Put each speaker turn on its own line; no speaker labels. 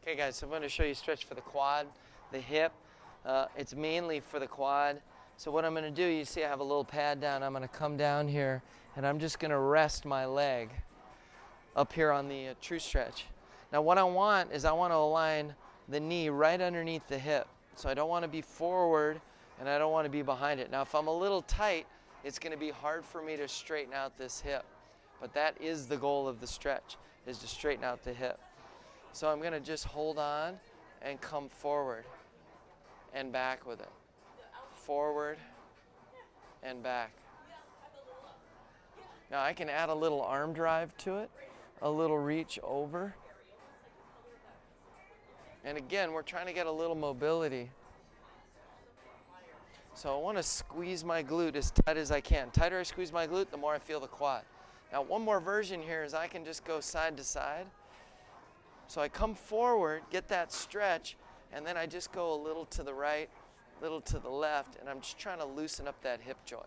Okay guys, so I'm going to show you stretch for the quad, the hip. It's mainly for the quad. So what I'm going to do, you see I have a little pad down. I'm going to come down here and I'm just going to rest my leg up here on the true stretch. Now what I want is I want to align the knee right underneath the hip. So I don't want to be forward and I don't want to be behind it. Now if I'm a little tight, it's going to be hard for me to straighten out this hip. But that is the goal of the stretch, is to straighten out the hip. So I'm going to just hold on and come forward and back with it. Forward and back. Now I can add a little arm drive to it, a little reach over. And again, we're trying to get a little mobility. So I want to squeeze my glute as tight as I can. The tighter I squeeze my glute, the more I feel the quad. Now one more version here is I can just go side to side. So I come forward, get that stretch, and then I just go a little to the right, little to the left, and I'm just trying to loosen up that hip joint.